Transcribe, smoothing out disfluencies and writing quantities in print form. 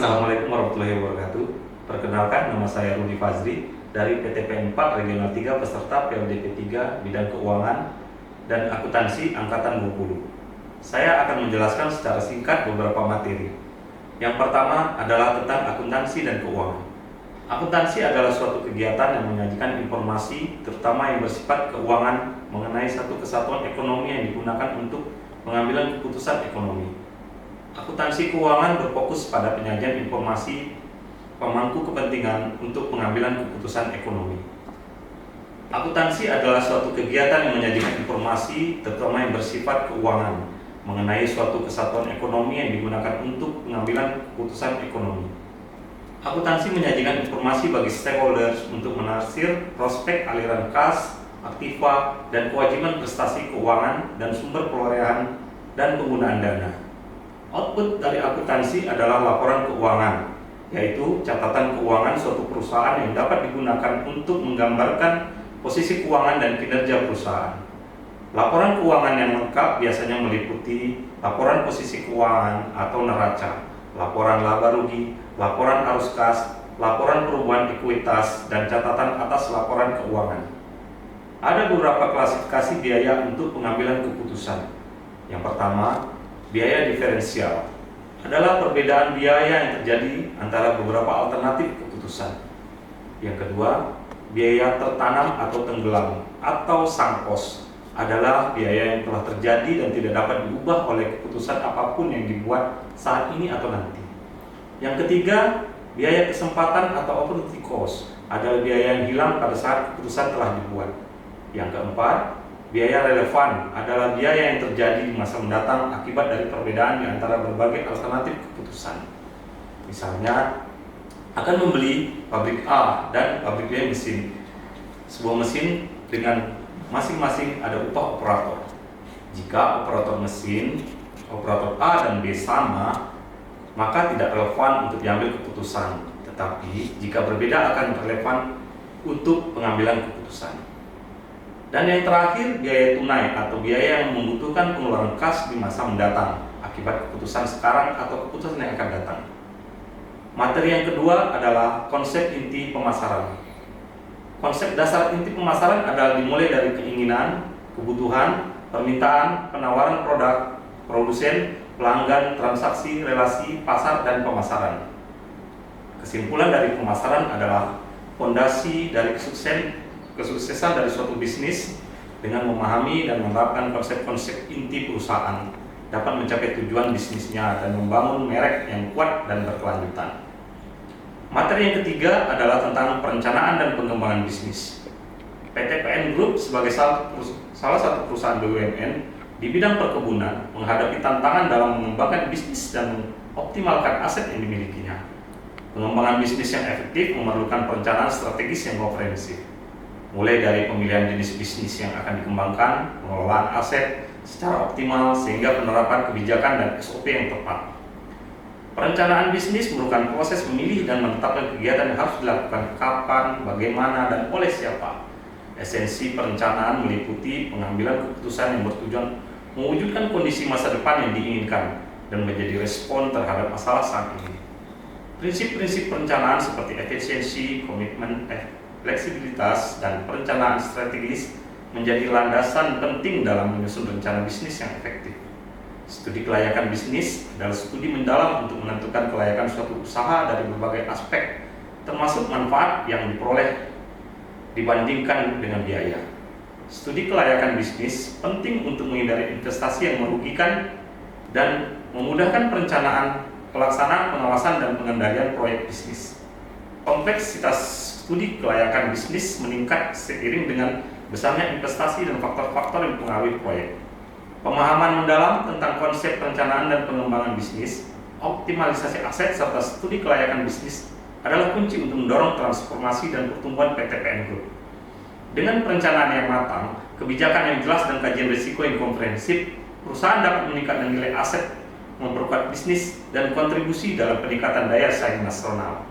Assalamualaikum warahmatullahi wabarakatuh. Perkenalkan, nama saya Rudi Fazri dari PT PN4 Regional 3 peserta PLDP 3 Bidang Keuangan dan Akuntansi Angkatan 20. Saya akan menjelaskan secara singkat beberapa materi. Yang pertama adalah tentang akuntansi dan keuangan. Akuntansi adalah suatu kegiatan yang menyajikan informasi terutama yang bersifat keuangan mengenai satu kesatuan ekonomi yang digunakan untuk pengambilan keputusan ekonomi. Akuntansi keuangan berfokus pada penyajian informasi pemangku kepentingan untuk pengambilan keputusan ekonomi. Akuntansi adalah suatu kegiatan yang menyajikan informasi terutama yang bersifat keuangan mengenai suatu kesatuan ekonomi yang digunakan untuk pengambilan keputusan ekonomi. Akuntansi menyajikan informasi bagi stakeholders untuk menaksir prospek aliran kas, aktiva, dan kewajiban prestasi keuangan dan sumber perolehan dan penggunaan dana. Output dari akuntansi adalah laporan keuangan, yaitu catatan keuangan suatu perusahaan yang dapat digunakan untuk menggambarkan posisi keuangan dan kinerja perusahaan. Laporan keuangan yang lengkap biasanya meliputi laporan posisi keuangan atau neraca, laporan laba rugi, laporan arus kas, laporan perubahan ekuitas, dan catatan atas laporan keuangan. Ada beberapa klasifikasi biaya untuk pengambilan keputusan. Yang pertama, biaya diferensial adalah perbedaan biaya yang terjadi antara beberapa alternatif keputusan. Yang kedua, biaya tertanam atau tenggelam atau sunk cost adalah biaya yang telah terjadi dan tidak dapat diubah oleh keputusan apapun yang dibuat saat ini atau nanti. Yang ketiga, biaya kesempatan atau opportunity cost adalah biaya yang hilang pada saat keputusan telah dibuat. Yang keempat, biaya relevan adalah biaya yang terjadi di masa mendatang akibat dari perbedaan di antara berbagai alternatif keputusan. Misalnya, akan membeli pabrik A dan pabrik B mesin. Sebuah mesin dengan masing-masing ada upah operator. Jika operator mesin, operator A dan B sama, maka tidak relevan untuk diambil keputusan. Tetapi jika berbeda akan relevan untuk pengambilan keputusan. Dan yang terakhir, biaya tunai atau biaya yang membutuhkan pengeluaran kas di masa mendatang akibat keputusan sekarang atau keputusan yang akan datang. Materi yang kedua adalah konsep inti pemasaran. Konsep dasar inti pemasaran adalah dimulai dari keinginan, kebutuhan, permintaan, penawaran produk, produsen, pelanggan, transaksi, relasi, pasar, dan pemasaran. Kesimpulan dari pemasaran adalah fondasi dari kesuksesan dari suatu bisnis. Dengan memahami dan menerapkan konsep-konsep inti perusahaan dapat mencapai tujuan bisnisnya dan membangun merek yang kuat dan berkelanjutan. Materi yang ketiga adalah tentang perencanaan dan pengembangan bisnis. PT PN Group sebagai salah satu perusahaan BUMN di bidang perkebunan menghadapi tantangan dalam mengembangkan bisnis dan mengoptimalkan aset yang dimilikinya. Pengembangan bisnis yang efektif memerlukan perencanaan strategis yang komprehensif, mulai dari pemilihan jenis bisnis yang akan dikembangkan, pengelolaan aset secara optimal, sehingga penerapan kebijakan dan SOP yang tepat. Perencanaan bisnis merupakan proses memilih dan menetapkan kegiatan yang harus dilakukan kapan, bagaimana, dan oleh siapa. Esensi perencanaan meliputi pengambilan keputusan yang bertujuan mewujudkan kondisi masa depan yang diinginkan dan menjadi respon terhadap masalah saat ini. Prinsip-prinsip perencanaan seperti efisiensi, komitmen, fleksibilitas, dan perencanaan strategis menjadi landasan penting dalam menyusun rencana bisnis yang efektif. Studi kelayakan bisnis adalah studi mendalam untuk menentukan kelayakan suatu usaha dari berbagai aspek, termasuk manfaat yang diperoleh dibandingkan dengan biaya. Studi kelayakan bisnis penting untuk menghindari investasi yang merugikan dan memudahkan perencanaan, pelaksanaan, pengawasan, dan pengendalian proyek bisnis. Kompleksitas studi kelayakan bisnis meningkat seiring dengan besarnya investasi dan faktor-faktor yang mempengaruhi proyek. Pemahaman mendalam tentang konsep perencanaan dan pengembangan bisnis, optimalisasi aset, serta studi kelayakan bisnis adalah kunci untuk mendorong transformasi dan pertumbuhan PT PN Group. Dengan perencanaan yang matang, kebijakan yang jelas, dan kajian risiko yang komprehensif, perusahaan dapat meningkatkan nilai aset, memperkuat bisnis, dan kontribusi dalam peningkatan daya saing nasional.